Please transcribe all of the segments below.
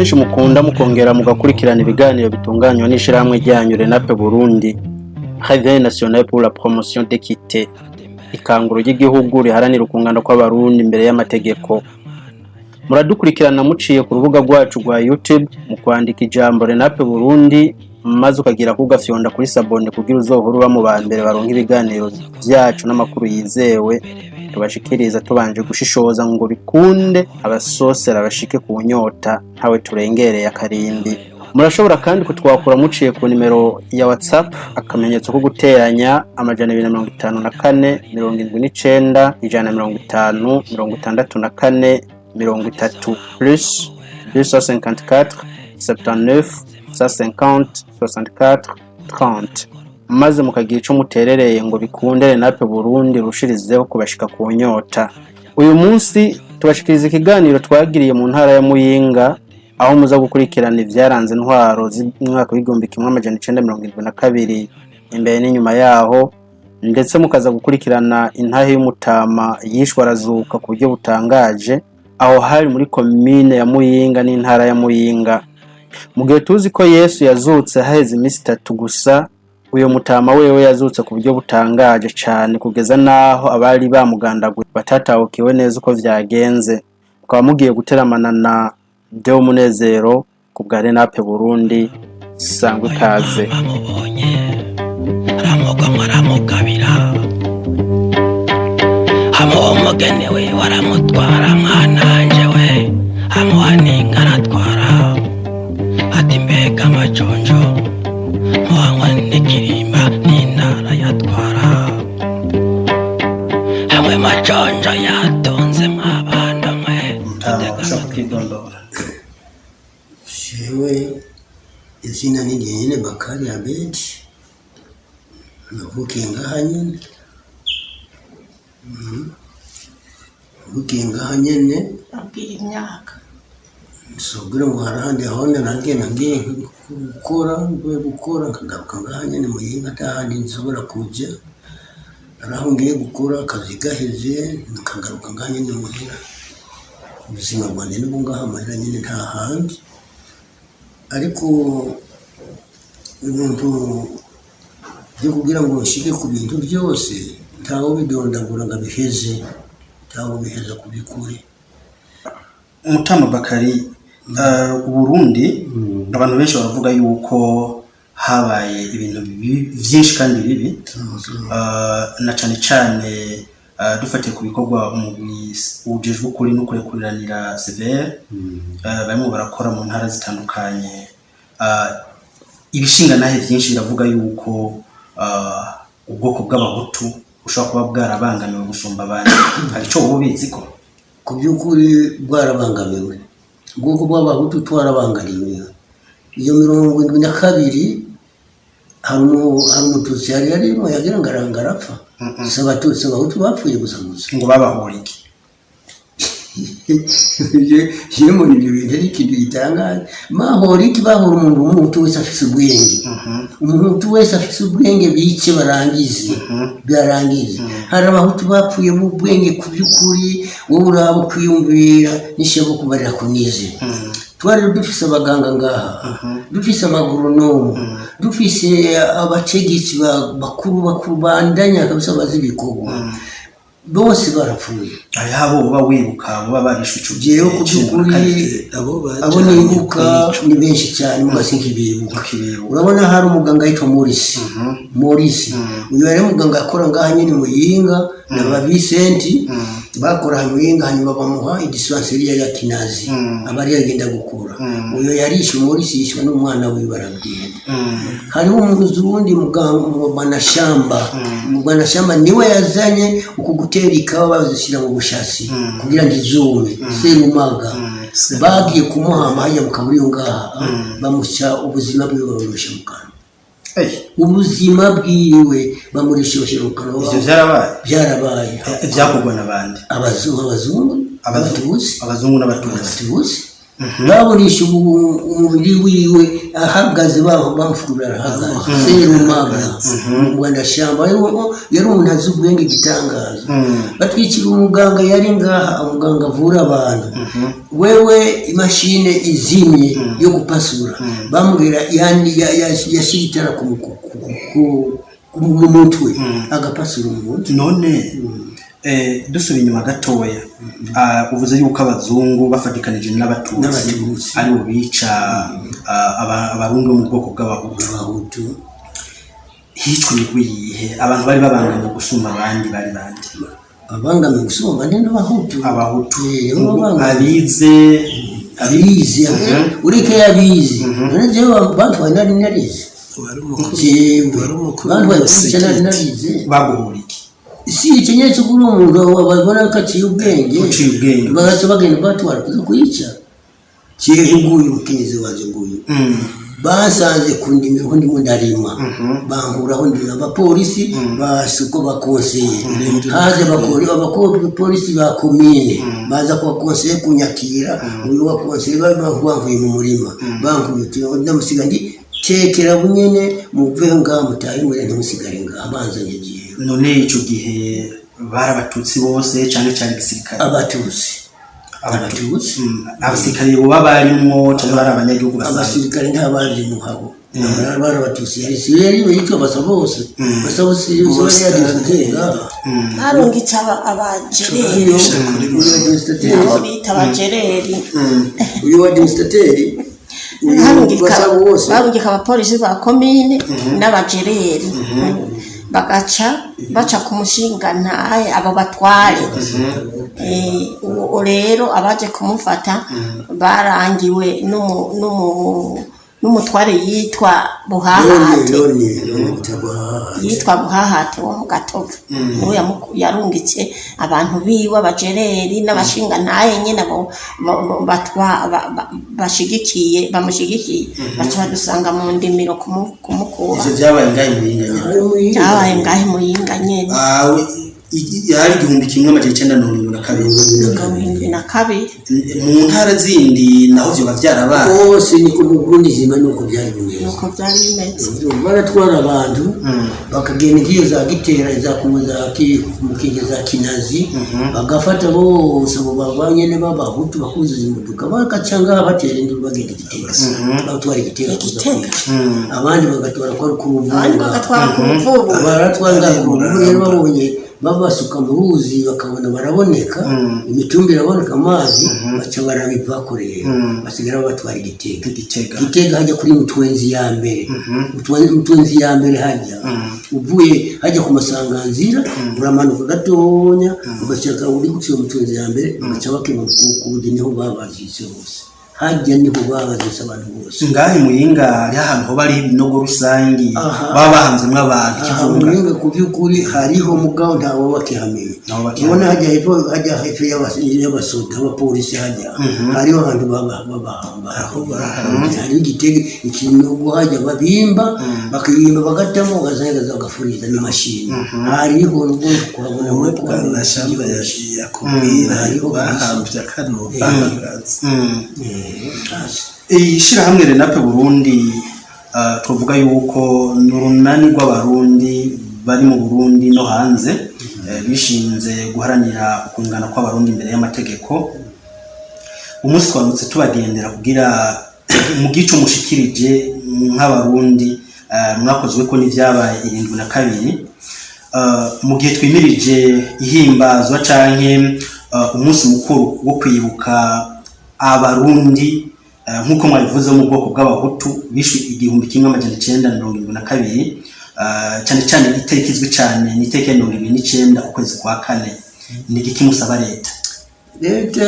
kenshi mukunda mukongera mugakurikirana ibiganiro bitunganywa n'ishirahamwe ryanyu Renape Burundi, Réveil national pour la promotion d'équité, ikanguro ry'igihugu riharanira ukungana kw'abarundi imbere y'amategeko. Muradukurikirana muciye ku rubuga rwacu rwa YouTube mu kwandika ijambo Renape Burundi, maze ukagira kugafyonda kuri sabone kugira uzohora mu ba mbere baronka ibiganiro byacu n'amakuru yizewe tubashikiriza tubanje gushishoza ngo bikunde abasosera bashike ku nyota ntawe turengereye akarimbi. Murashobora kandi kutwakura muciye ku nimero ya WhatsApp akamenyetso ko guteranya 254 79 150 64 30 plus 254 79 150 64 30, maze mukagira ico muterereye ngo bikunde Renape Burundi rushirizeho kubashika ku nyota. Uyu munsi tubashikiriza ikiganiro twagiriye mu ntara ya Muyinga, aho muza gukurikirana ivyaranze intwaro z'umwaka w'igihumbi kimwe amajana 1972 imbere n'inyuma yaho, ndetse mukaza gukurikirana intahe y'umutama yishwa arazuka ku buryo butangaje aho hari muri komine ya Muyinga n'intara ya Muyinga. Mu gihe tuzi ko Yesu yazutse haheze iminsi 3 gusa, uyo mutama wewe yazutse ku buryo butangaje cyane kugeza naho abari bamugandaguye batatahukiwe neza uko vyagenze. Mukaba mugiye guteramana na Deo Munezero ku bwa Renape Burundi. Sangwe kaze. Ramugabira umugeni waramutwara mwananje we amuhaninga aratwara ati mbega amajonjo muhanywa n'ikirimba n'intara yatwara hamwe majonjo yatonze mwabana mwe Shewe izina ni nyene Bakari Abed, navukiye ngaha nyene. Navukiye ngaha nyene abwira imyaka sobwira ngo harahandi ahonde nagiye gukora nkagaruka ngaha nyene Muyinga atahandi nzobora kuja, araho ngiye gukora akazi gaheze nkagaruka ngaha nyene muhira. Ubuzima bwanjye nibwo ngaha mahera nyene nta handi, ariko ibintu byo kugira ngo nshike ku bintu byose ntawo bidondagura ngo biheze, ntawo biheza kubikuri. Mutama Bakari, Burundi abantu benshi baravuga yuko habaye ibintu byinshi kandi bibi, na cyane cyane dufatiye ku bikorwa umugwi ujejwe kuri no kurekuranira severe barimo barakora mu ntara zitandukanye. Ibishinga nahe byinshi biravuga yuko ubwoko bw'abahutu ushobora kuba bwarabangamiwe gusumba abandi. Hari ico ubizi ko ku by'ukuri bwarabangamiwe? Ubwoko bw'abahutu twarabangamiwe. Iyo 72 hari umututsi yari arimo yagira ngo arapfa. Abatutsi abahutu bapfuye gusa ngo babahora iki? Yemo ni ibintu ikintu gitangaje. Mahora iki? Bahora umuntu wese afise ubwenge. Umuntu wese afise ubwenge bice barangize. Byarangize. Hari abahutu bapfuye mu bwenge ku by'ukuri, wowe urabo kwiyumvira n'ishabo kubarira kunize. Twari dufise abaganga ngaha, dufise abagoronome, dufise abategetsi bakuru bandanya kabisa bazi ibikorwa. Bose barapfuye. Ayabo baba wibuka baba barishwe ico gihe ku by'ukuri abo nibuka ni benshi cyane mugasinki bibuka. Urabona hari umuganga yitwa Morisi. Uyu yari muganga akora ngaha nyine Muyinga na ba Vicenti bakora Muyinga, hanyuma bamuha idispenseri ya Kinazi abari yagenda gukura. Uyu yarishe Morisi yishwe n'umwana we barabwira. Hariho umuzundi muganga Banashamba niwe yazanye ukugutera ikawa bazishyira mu bushasi kugira ngo izume serumaga. Bagiye kumuha amahanya mukaburi ngaha bamusha ubuzima bwe barusha mukana. Ubuzima bwiwe bamurisha mu kanwa. Ivyo byarabaye byakugwa nabandi abazungu n'abatutsi. baburisha umubiri wiwe ahagaze bamufurura ahagaze serumaga mu Rwanda shamba yari umuntu azi ubwenge gitangaza batwikira umuganga yari ngaha umuganga avura abantu wewe imashine izimye yo gupasura bamubwira yani yashitara ku mutwe agapasura umuntu none dusubiye inyuma gatoya uvuze yuko abazungu bafatikanije n'abatutsi ari bo bica abarundi bo mu bwoko bw'abahutu hicwa imigwi yihe abantu bari babangamiye gusumba abandi bari bandi abangamiye gusumba abandi n'abahutu abize ureke yabize none jewe bantu nari narize bantu narize baguhuriki si ikinyetse kuri umuntu babona ko aciye ubwenge bagaca bagenda batwara kuza kuyica kihe nguyu ukenyezi waje nguyu basanze kundimira ndimo ndarima bankuraho ndi abapolisi basuko bakonseye haje abapolisi ba komine baza kwa konseye kunyakira uyu wa konseye bavuye mu murima bankubitiye ndamusiga ndi cekera bunyene muvenga mutaye muri ndamusigare nga abanzanye gihe none ico gihe barabatutsi bose cyane gisirikare abatutsi abasirikare bo babarimwo cyane bari abanyagihugu abasirikare ntabari mu habo barabatutsi yari sireri yitwa basabose yadisitera barungitse abajereri abo bita abajereri uyu wa administrateri barungika abapolisi ba komine n'abajereri baca ku mushinga ntaye abo batware rero abaje kumufata barangiwe n'umutware yitwa Buhahate wo mu Gatovu niwe yarungitse abantu biwe abajereri n'abashinga ntaye nyene abo bamushigikiye baca badusanga mu ndimiro kumukura byabaye ngahe muyinga nyene yari 1972 mu ntara zindi naho byo bavyarabaye bose ni ku Burundi zima nuko byari bimeze baratwara abantu bakagenda igiye za gitera za kumuza mukigeza kinazi bagafata bose abo babanye ne babahutu bakuzuza imodoka bakacanga batera indi bagenda igitera batwara igitera abandi bagatwara kwa rukubu baratwara ku rero babonye babasuka mu ruzi bakabona baraboneka imitumbi iraboneka amazi baca barabivakorera basigara batwara igitega hajya kuri mutwenzi ya mbere hajya uvuye hajya ku masanganzira uramanuka gatonya ugashaka uri guciye mutwenzi ya mbere baca bakema kukundi niho babazise hose hajya niho babazise abantu bose ngahe muyinga ari ahantu ho bari ibinogo rusangi baba bahanzemwe abantu kivunga muyinga ku by'ukuri hariho mugabo ntawo bakihamenye ubona hajya hepfo y'abasoda abapolisi hajya hariho abantu babahamba hariho igitege ikintu ubwo hajya babimba bakiyimba bagatamo bazahagaza bagafuriza n'imashini hariho n'ubwo kuhabona muri kwa nashamba yakubwira hariho bahambye kano bahagaze ishirahamwe Renape Burundi tuvuga yuko n'urunani rw'abarundi bari mu Burundi no hanze bishinze guharanira ukungana kw'abarundi imbere y'amategeko umunsi twamutse tubagendera kugira mu gico mushikirije nk'abarundi mwakozwe ko n'ivyabaye 72 mu gihe twimirije ihimbazwa canke umunsi mukuru wo kwibuka abarundi nkuko mwabivuze mu bwoko bw'abahutu bishwe 1972 cyane itekizwe cyane niteke 2029 ukwezi kwa kane nigiki musaba leta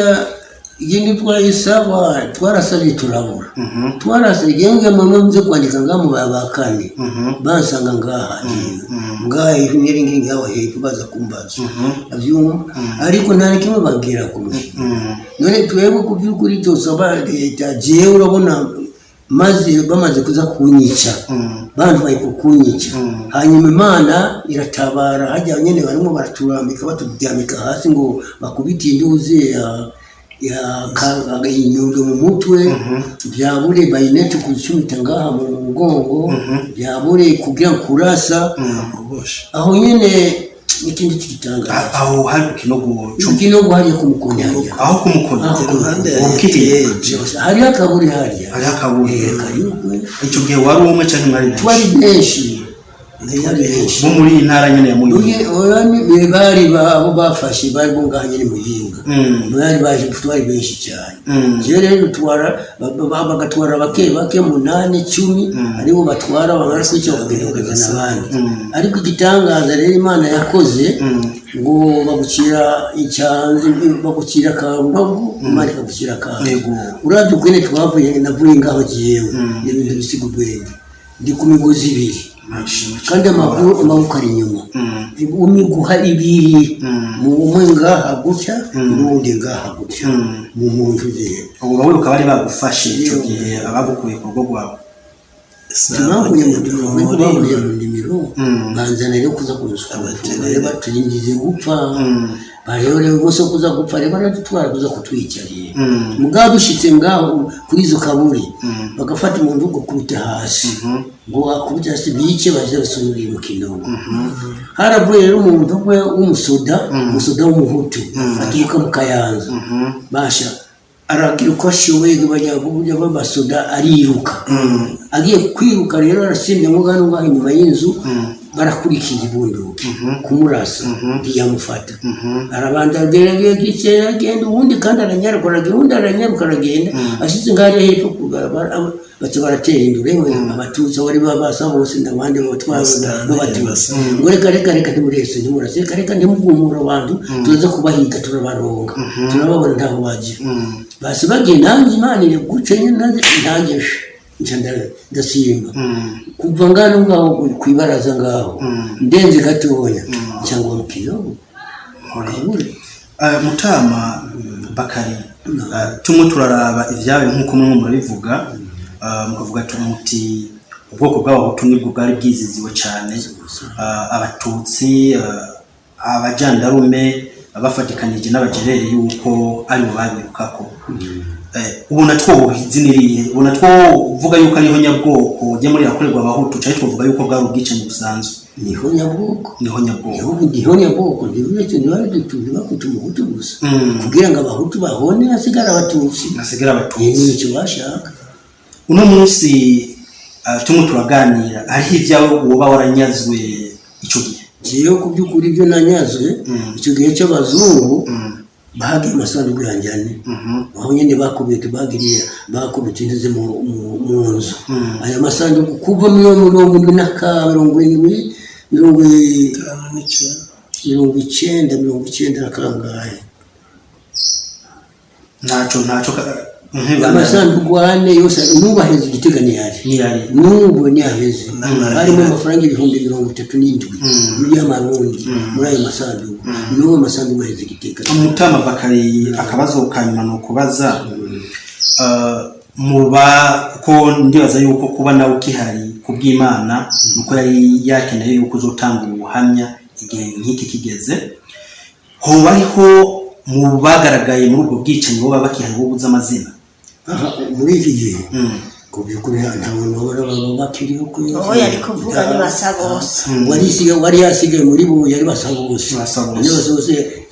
igindi twayisaba twarasabye turabura twarasabye genge mama mze kwandika ngamu babakane basanga ngaha ifinyiringi ngaho hepfo baza kumbaza avyuma ariko nta kimwe bagira kumwe none twebwe ku by'ukuri dosaba leta jewe urabona bamaze kuza kunyica bantu bayikukunyica hanyuma Imana iratabara hajya nyene barimo baraturambika batudyamika hasi ngo bakubitiye induze ya inyundo mu mutwe byabure bayinete kucumita ngaha mu mugongo byabure kugira kurasa aho nyene ikindi kitanga aho hari kinogo hari kumukonya aho kumukonya ukiriye hari akaburi hari karibu icyo gihe wari umwe cyane mwari twari benshi bo muri intara nyene ya Muyinga oyani bari abo bafashe bari bunganye ni Muyinga bari baje twari benshi cyane je rero twara bagatwara bake 8 10 aribo batwara bamara kwica bakagenda n'abandi ariko igitangaza rero Imana yakoze ngo bagucira icyanze bagucira kambagu Imana ikagucira kambagu uravye kwene twavuye navuye ngaho giyewe n'ibintu bisigo bwenge ndi ku migozi ibiri kandi amaboko ari inyuma umiguha ibiri mu umwe ngaha gutya n'undi ngaha gutya mu muntu je ubu bawe ukaba ari bagufashe icyo gihe abagukuye ku rugo rwawe bavuye mu ndimiro banzana rero kuza kumusukura reba turingize gupfa barero rero bose kuza gupfa reba natutwara kuza kutwicarira mugabo bishitse ngaho kuri izo kaburi bagafata umuntu uko kubita hasi ngo akubita hasi bice baje basubira mu kinogo haravuye rero umuntu we umusoda w'umuhutu aturuka mu Kayanza basha aragira uko ashoboye bajya babasoda ariruka agiye kwiruka rero arasimye ngo gano ngaho inyuma y'inzu barakurikiye ibunduki kumurasa yamufata arabanda gerege gice agenda ubundi kandi aranyaruka aragenda ashize ngari hepfo kugarabara bace baratera indure abatutsi bari babasa bose ndabandi batwaza n'abatutsi ngo reka ndimurese ndimurase reka ndimugumura abantu tuza kubahiga turabaronga turababona ndaho baje basi bagenda Imana ire gucenye ntageshe ndasimba kuva ngano ngaho kwibaraza ngaho ndenze gatoya cyangwa mukiyobo Mutama Bakari tumwe turaraba ivyawe nkuko mwe murabivuga mukavuga tumuti ubwoko bw'abahutu nibwo bwari bwiziziwe cyane abatutsi abajandarume abafatikanije n'abajerere yuko ari bo babirukako ubona twohinziniriye ubona twovuga yuko ariho nyabwoko je muri yakorerwa abahutu cyane twovuga yuko bwari ubwicanyi busanzwe niho nyabwoko ndibyo niwari dutuba kutumuhutu gusa kugira ngo abahutu bahone hasigara abatutsi nicyo bashaka uno munsi tumwe turaganira ari ivyawe uba waranyazwe icyo gihe jeyo kubyukuri byo nanyazwe icyo gihe cy'abazungu bahagiye amasanduku yanjyane aho nyine bakubita intuze mu nzu aya masanduku kuva mirongo icyenda na kangahe ntacyo amasanduku ane yose nubaheze igitegane yari nubu ni aheze harimo amafaranga 37,000 y'amarundi muri ayo masanduku nubu amasanduku aheze igitegane Mutama Bakari akabazo kanyuma no kubaza muba ko ndibaza yuko kuba nawe ukihari kubw'Imana nuko yari yakeneye yuko uzotanga ubuhamya igihe nk'iki kigeze ho bariho mu bagaragaye muri ubwo bwicanyi bo babakihari bo buza amazina muri iki gihe kubyukuri nta muntu wabara bakiriho ko yari kuvuga ni Basabose wari yasigaye muri bo yari Basabose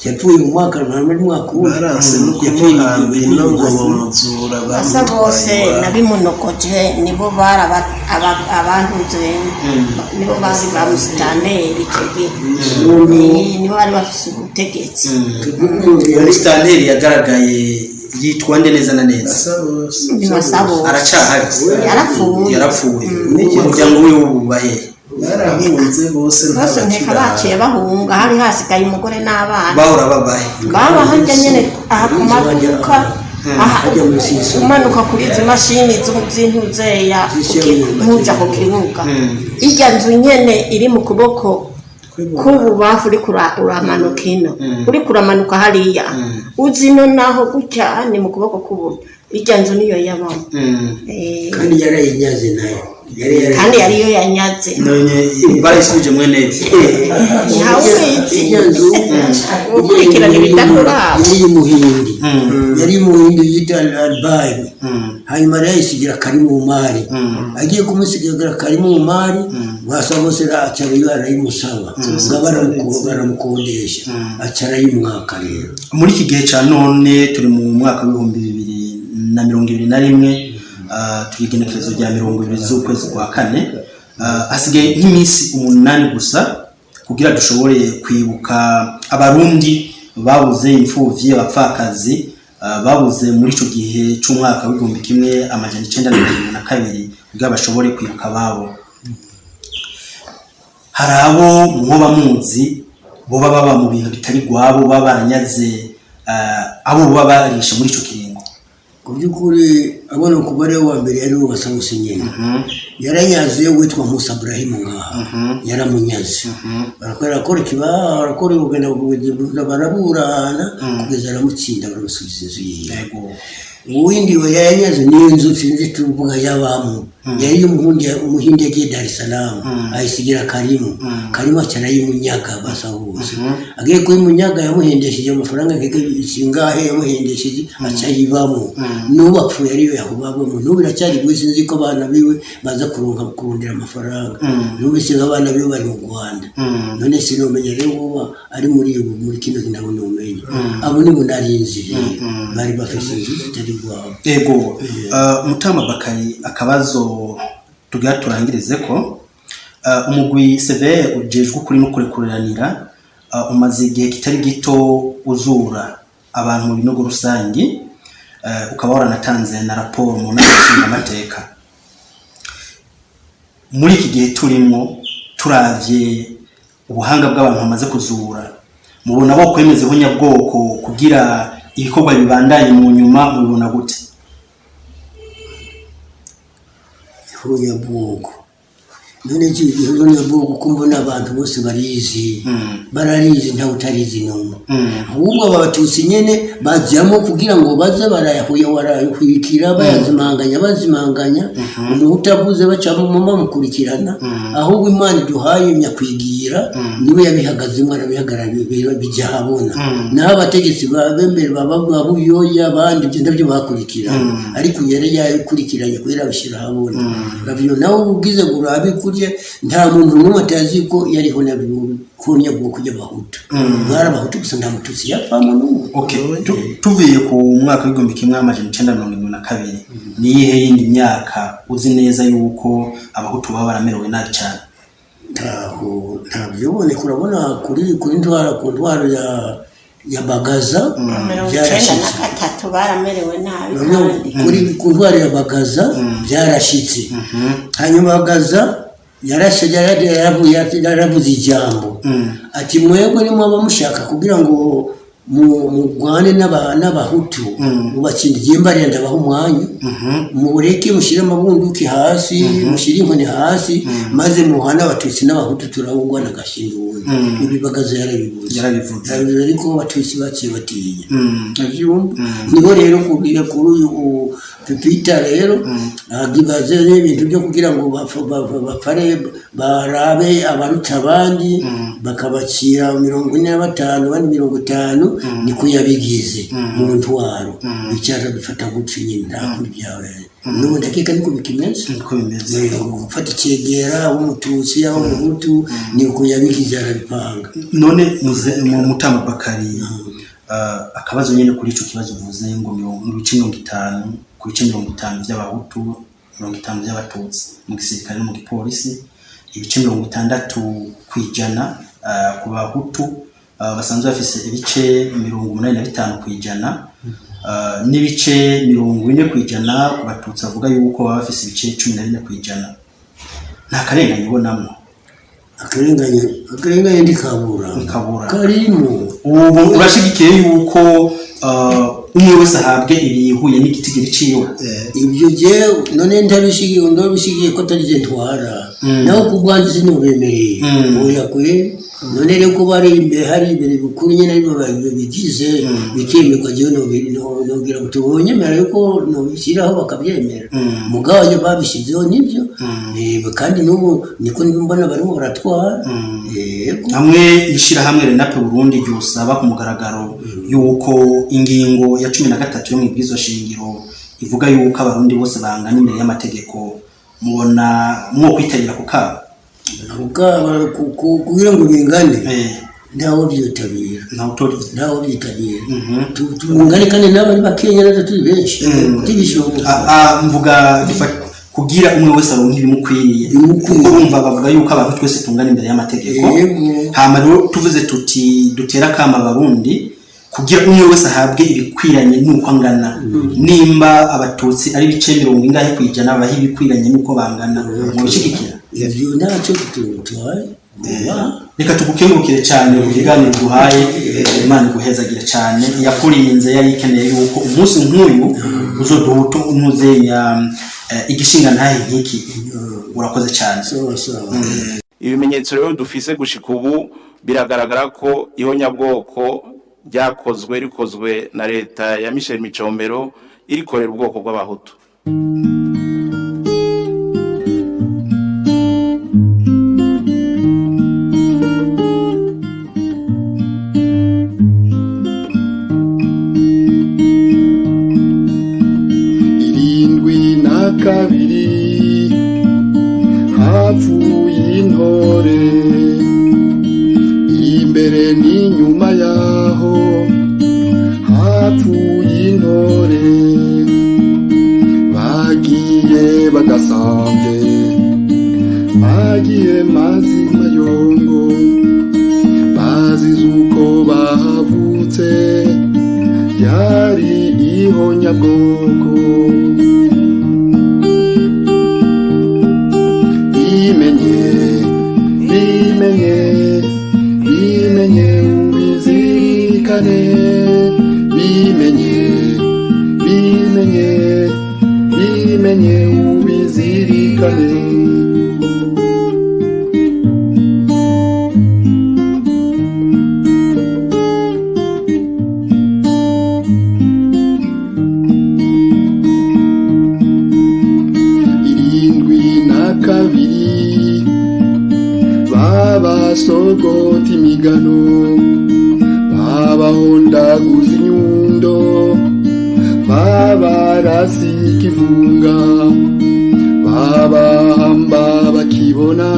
yapfuye mu mwaka Basabose nabimunokoje nibo bari abantuze nibo bari bamusitanteri icyo gihe nibo bari bafise ubutegetsi Musitanteri yagaragaye yitwa nde neza na neza Basabose aracahari yarapfuye umuryango we w'ububahe barahunze bose nteka baciye bahunga hari hasigaye umugore n'abana bahora babahe hajya nyene aha kumaduka umanuka kuri izi mashini z'intuzeya ntuja ku kibuga irya nzu nyene iri mu kuboko kububafu uri kuramanuka ino uri kuramanuka hariya uzino naho gutya ni mu kuboko kuburyo irya nzu niyo yabamo kandi yarayinyaze nayo kandi yariyo yanyaze none barayisubije mwene iyo nzu ukurikirana ibidakora yari muhindi yita albayi hanyuma rero yisigira Karimu Umari agiye kumusigira Karimu Umari basa bose acariyo arayimusaba baramukondesha acarayimwaka rero muri iki gihe ca none turi mu mwaka wa 2021 tuyigenekerezo rya 20 z'ukwezi kwa kane asigaye nk'iminsi 8 gusa kugira dushobore kwibuka abarundi babuze imfuvyi abapfakazi babuze muri ico gihe c'umwaka wa 1992 kugira bashobore kwibuka babo. Hari abo mwoba muzi bo baba mu bintu bitari gwabo baba baranyaze abo baba barisha muri ico kiringo. Kubyukuri abona kubare wa mbere yari ubasanguse nyene yaranyaze witwa Musa Ibrahim ngaha yaramunyaze barakora kiba barakora ugenda kugira baraburana kugeza aramutsinda baramusubiza inzu yiwe uwindi we yanyaze niyo nzu sinzi tuvuga yabamu yari umuhinde yagiye Dar es Salaam ayisigira Karimu cyane yimunyaga basahuse agiye kuyimunyaga yamuhendesheje amafaranga singahe yamuhendesheje acayibamo n'ubapfuye ariyo yakubabo n'ubu biracyari gwisinzi ko abana biwe baza kuronka kurundira amafaranga n'ubisiga abana biwe bari mu Rwanda none sinomenya rero uba ari muri kino kinabo n'umenye abo ni munarinzi bari bafise zitari gwabo ego Mutama Bakari akabazo tugira turangirize ko umugwi CV ujejwe kuri no kurekuranira umaze igihe kitari gito uzura abantu mu binogo rusangi ukaba waranatanze na raporo mu nama amateka muri iki gihe turimo turavye ubuhanga bw'abantu bamaze kuzura mubona bo kwemezeho nyabwoko kugira ibikorwa bibandanye mu nyuma mubona gute Nyabwoko none igihugu nyabwoko kumbona abantu bose barizi bararizi nta utarizi numwe ahubwo abatutsi nyene bajyamo kugira ngo baze barayahuye warayukwikira bazimanganya umuntu utavuze bacamo mama mukurikirana ahubwo Imana duhaye nyakwigira niwe yabihagazemo arabihagarariye bijya habona naho abategetsi babembere babuyoya abandi byo ndabyo bakurikira ariko yari yakurikiranye kwera bishira habona nabyo nawe ubwize gurabe kurye nta muntu n'umwe atazi ko yariho nabikunye bwo kujya bahutu barabahutu gusa nta mututsi yapfamo n'umwe. Okay, tuvuye ku mwaka wa 1992 ni yihe yindi myaka uzi neza yuko abahutu baba baramerewe nabi cyane? Ntabyo ubone kurabona kuri ntwaro ya Bagaza 93 baramerewe nabi kuri ku ntwaro ya Bagaza byarashitse hanyuma Bagaza yaravuze ijambo ati mwebwe nimwe bamushaka kugira ngo mugwane n'abahutu mubakindiye mbarenda baho umwanya mureke mushire amabunduki hasi mushire inkoni hasi maze muhana abatutsi n'abahutu turawugwana gashinduwe ibi Bagaza yarabivuze ariko abatutsi baciye batinya niho rero kubira kuri uyu Peter rero agibaze ibintu byo kugira ngo bafare barabe abantu abandi bakabacira 45 bandi 50 niko yabigize mu ntwaro icyara bifata gucinya ndako byawe n'ubu ndakeka niko bikimeze niko bimeze gufata ikegera umututsi aho umuhutu niko yabigize arabipanga none mu Mutama Bakari akabazo nyene kuri ico kibazo uvuze ngo mu bice 50 ku bice 50 by'abahutu 50 by'abatutsi mu gisirikare no mu gipolisi ibice 60 kwijana ku bahutu basanzwe bafise ibice 85 kwijana n'ibice 40 kwijana ku batutsi avuga yuko baba bafise ibice 14 kwijana nta karengane ubonamo akarengane ndikabura karimo ubu urashigikiye yuko umwe wese ahabwe ibihuye n'igitigiri ciwe ibyo je none ndabishigiye ko atari je ntwara naho kubwanze sinubemereye oya kwe none rero ko bari imbere hari imbere bukuru nyine aribo bigize bikemerwa jewe nobwira ngo tubonyemera yuko nobishyiraho bakabyemera mugabanye babishyizeho nibyo kandi n'ubu niko mbona barimo baratwara hamwe ishirahamwe Renape Burundi ryosaba ku mugaragaro yuko ingingo ya 13 yo mu bwizo shingiro ivuga yuko abarundi bose bangana imbere y'amategeko mubona mwo kwitabira kukaba kugira ngo bingane ntawo byitabira ntawo byitabira tungane kandi n'abari bakenya nazo turi benshi tibishoboka mvuga kugira umwe wese aronka ibimukwiriye kuko bumva bavuga yuko abantu twese tungana imbere y'amategeko hama rero tuvuze tuti dutera kama abarundi kugira umwe wese ahabwe ibikwiranye nuko angana nimba abatutsi ari bice 70 kwijana abahi ibikwiranye nuko bangana mu bishigikira ivyo ntacyo tutwaye reka tugukengurukire cyane ubigane duhaye Imana guhezagira cyane yakurinze yari ikeneye yuko umunsi nk'uyu uzoduhuto umuzenya igishinga ntahe nkiki urakoze cyane ibimenyetso rero dufise gushika ubu biragaragara ko ihonyabwoko rikozwe na leta ya Michel Micombero irikorera ubwoko bw'abahutu kabiri hapfuye intore imbere n'inyuma yaho hapfuye intore bagiye bagasambe bagiye mazima yongo bazize uko bahavutse yari ihonyabwoko bimenye ubizirikane bimenye ubizirikane babasogota imigano babahondaguza inyundo babarasa ikivunga babahamba bakibona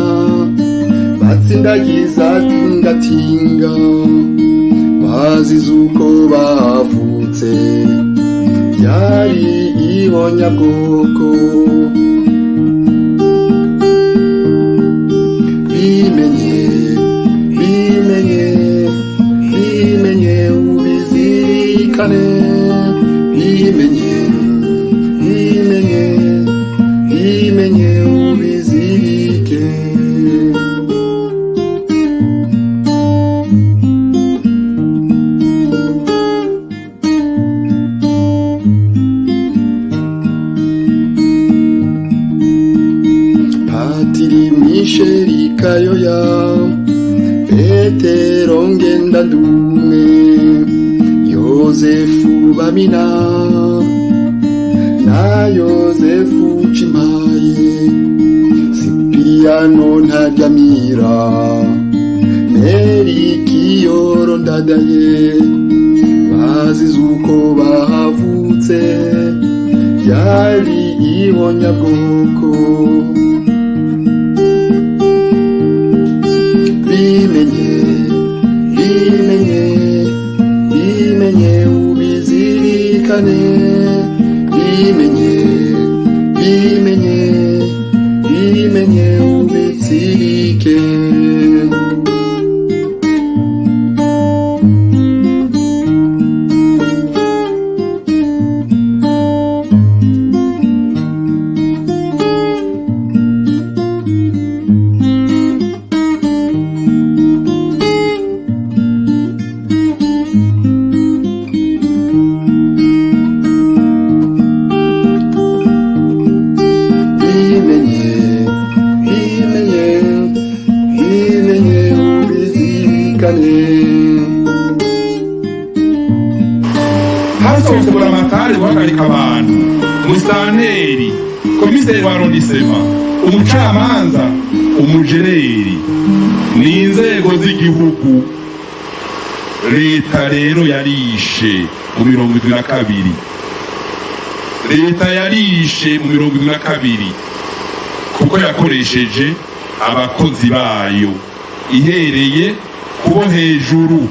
batsindagiza tingatinga bazize uko bavutse yari ihonyabwoko bimenye ubizirikane bimenye ubizirike Patiri Michel Kayoya Petero Ngendandumwe Yosefu Bamina na Yosefu Chimaye Sipiano Ntaryamira Meri Kiyoro Ndadaye bazize uko bahavutse yari ihonyabwoko bimenye ubizirikane bimenye ubizirike bizirikane. hasohotse buramatari guhagarika abantu, musitanteri, komiseri wa arondisema, umucamanza, umujereri n'inzego z'igihugu. Leta rero yarishe mu 72, leta yarishe mu 72 kuko yakoresheje abakozi bayo ihereye kubo hejuru